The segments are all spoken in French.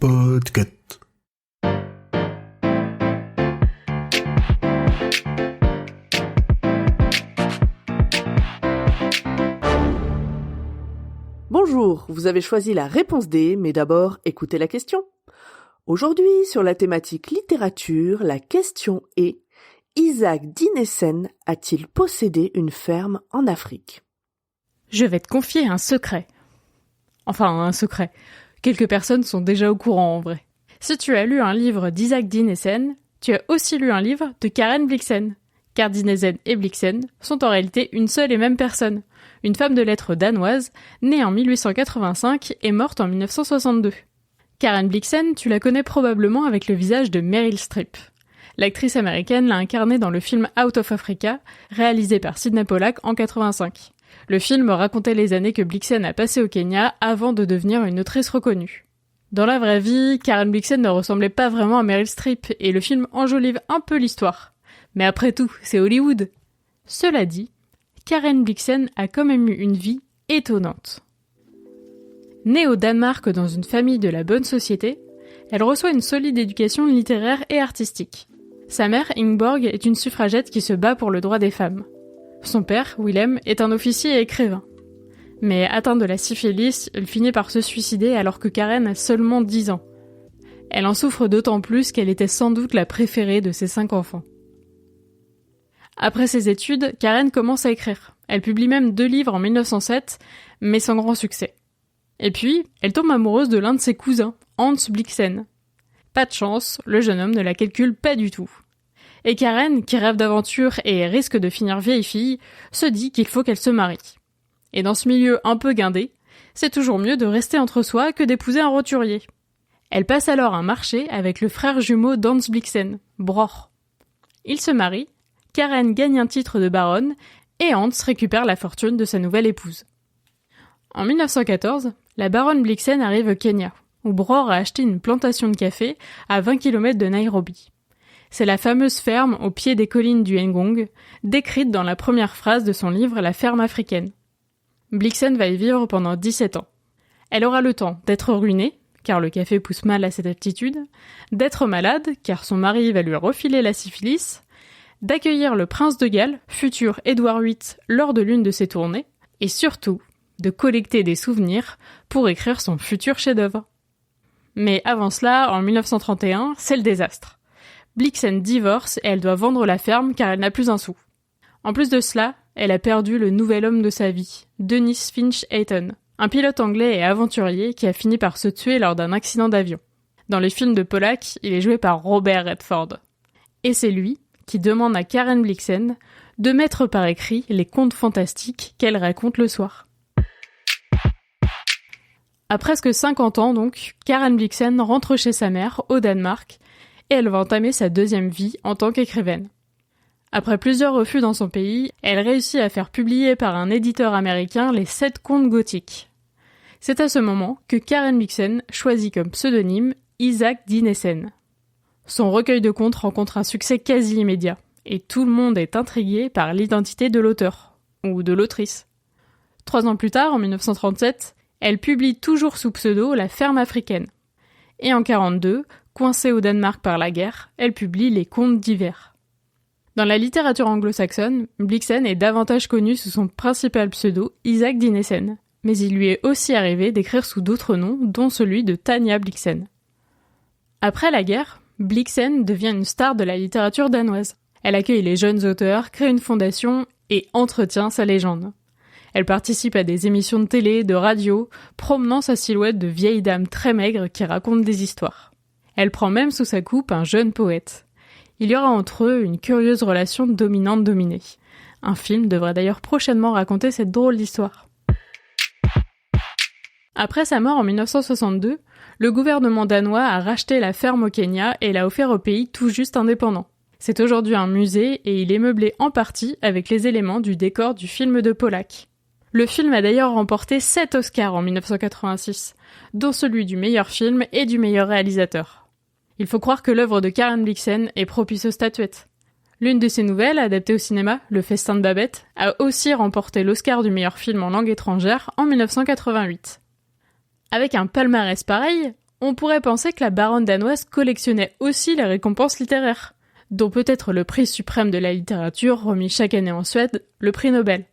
Podcast. Bonjour, vous avez choisi la réponse D, mais d'abord, écoutez la question. Aujourd'hui, sur la thématique littérature, la question est: Isaac Dinesen a-t-il possédé une ferme en Afrique ? Je vais te confier un secret. Enfin, un secret. Quelques personnes sont déjà au courant en vrai. Si tu as lu un livre d'Isaac Dinesen, tu as aussi lu un livre de Karen Blixen. Car Dinesen et Blixen sont en réalité une seule et même personne. Une femme de lettres danoise, née en 1885 et morte en 1962. Karen Blixen, tu la connais probablement avec le visage de Meryl Streep. L'actrice américaine l'a incarnée dans le film Out of Africa, réalisé par Sydney Pollack en 85. Le film racontait les années que Blixen a passées au Kenya avant de devenir une autrice reconnue. Dans la vraie vie, Karen Blixen ne ressemblait pas vraiment à Meryl Streep et le film enjolive un peu l'histoire. Mais après tout, c'est Hollywood. Cela dit, Karen Blixen a quand même eu une vie étonnante. Née au Danemark dans une famille de la bonne société, elle reçoit une solide éducation littéraire et artistique. Sa mère, Ingeborg, est une suffragette qui se bat pour le droit des femmes. Son père, Willem, est un officier et écrivain. Mais atteint de la syphilis, il finit par se suicider alors que Karen a seulement 10 ans. Elle en souffre d'autant plus qu'elle était sans doute la préférée de ses 5 enfants. Après ses études, Karen commence à écrire. Elle publie même 2 livres en 1907, mais sans grand succès. Et puis, elle tombe amoureuse de l'un de ses cousins, Hans Blixen. Pas de chance, le jeune homme ne la calcule pas du tout. Et Karen, qui rêve d'aventure et risque de finir vieille fille, se dit qu'il faut qu'elle se marie. Et dans ce milieu un peu guindé, c'est toujours mieux de rester entre soi que d'épouser un roturier. Elle passe alors un marché avec le frère jumeau d'Hans Blixen, Bror. Ils se marient, Karen gagne un titre de baronne et Hans récupère la fortune de sa nouvelle épouse. En 1914, la baronne Blixen arrive au Kenya, où Bror a acheté une plantation de café à 20 km de Nairobi. C'est la fameuse ferme au pied des collines du Ngong, décrite dans la première phrase de son livre La ferme africaine. Blixen va y vivre pendant 17 ans. Elle aura le temps d'être ruinée, car le café pousse mal à cette altitude, d'être malade, car son mari va lui refiler la syphilis, d'accueillir le prince de Galles, futur Édouard VIII, lors de l'une de ses tournées, et surtout, de collecter des souvenirs pour écrire son futur chef-d'œuvre. Mais avant cela, en 1931, c'est le désastre. Blixen divorce et elle doit vendre la ferme car elle n'a plus un sou. En plus de cela, elle a perdu le nouvel homme de sa vie, Dennis Finch Hayton, un pilote anglais et aventurier qui a fini par se tuer lors d'un accident d'avion. Dans les films de Pollack, il est joué par Robert Redford. Et c'est lui qui demande à Karen Blixen de mettre par écrit les contes fantastiques qu'elle raconte le soir. À presque 50 ans donc, Karen Blixen rentre chez sa mère, au Danemark, et elle va entamer sa deuxième vie en tant qu'écrivaine. Après plusieurs refus dans son pays, elle réussit à faire publier par un éditeur américain les 7 contes gothiques. C'est à ce moment que Karen Blixen choisit comme pseudonyme Isaac Dinesen. Son recueil de contes rencontre un succès quasi immédiat, et tout le monde est intrigué par l'identité de l'auteur, ou de l'autrice. 3 ans plus tard, en 1937, elle publie toujours sous pseudo La ferme africaine. Et en 1942, coincée au Danemark par la guerre, elle publie Les contes d'hiver. Dans la littérature anglo-saxonne, Blixen est davantage connue sous son principal pseudo, Isaac Dinesen, mais il lui est aussi arrivé d'écrire sous d'autres noms, dont celui de Tanja Blixen. Après la guerre, Blixen devient une star de la littérature danoise. Elle accueille les jeunes auteurs, crée une fondation et entretient sa légende. Elle participe à des émissions de télé, de radio, promenant sa silhouette de vieille dame très maigre qui raconte des histoires. Elle prend même sous sa coupe un jeune poète. Il y aura entre eux une curieuse relation dominante-dominée. Un film devrait d'ailleurs prochainement raconter cette drôle d'histoire. Après sa mort en 1962, le gouvernement danois a racheté la ferme au Kenya et l'a offert au pays tout juste indépendant. C'est aujourd'hui un musée et il est meublé en partie avec les éléments du décor du film de Pollack. Le film a d'ailleurs remporté 7 Oscars en 1986, dont celui du meilleur film et du meilleur réalisateur. Il faut croire que l'œuvre de Karen Blixen est propice aux statuettes. L'une de ses nouvelles, adaptée au cinéma, Le Festin de Babette, a aussi remporté l'Oscar du meilleur film en langue étrangère en 1988. Avec un palmarès pareil, on pourrait penser que la baronne danoise collectionnait aussi les récompenses littéraires, dont peut-être le prix suprême de la littérature remis chaque année en Suède, le prix Nobel.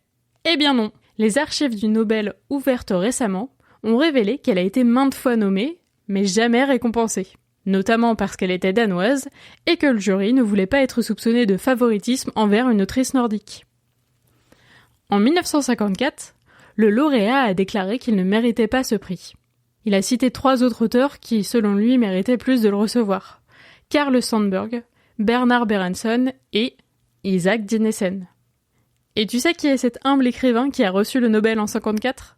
Eh bien non, les archives du Nobel ouvertes récemment ont révélé qu'elle a été maintes fois nommée, mais jamais récompensée, notamment parce qu'elle était danoise et que le jury ne voulait pas être soupçonné de favoritisme envers une autrice nordique. En 1954, le lauréat a déclaré qu'il ne méritait pas ce prix. Il a cité 3 autres auteurs qui, selon lui, méritaient plus de le recevoir. Carl Sandburg, Bernard Berenson et Isaac Dinesen. Et tu sais qui est cet humble écrivain qui a reçu le Nobel en 54 ?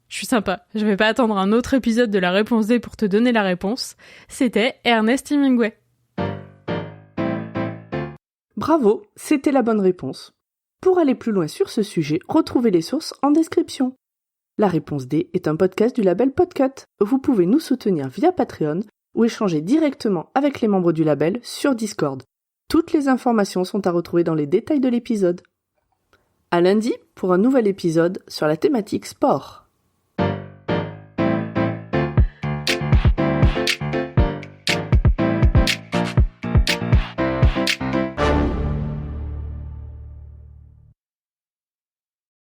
Je suis sympa, je vais pas attendre un autre épisode de la réponse D pour te donner la réponse. C'était Ernest Hemingway. Bravo, c'était la bonne réponse. Pour aller plus loin sur ce sujet, retrouvez les sources en description. La réponse D est un podcast du label Podcut. Vous pouvez nous soutenir via Patreon ou échanger directement avec les membres du label sur Discord. Toutes les informations sont à retrouver dans les détails de l'épisode. À lundi pour un nouvel épisode sur la thématique sport.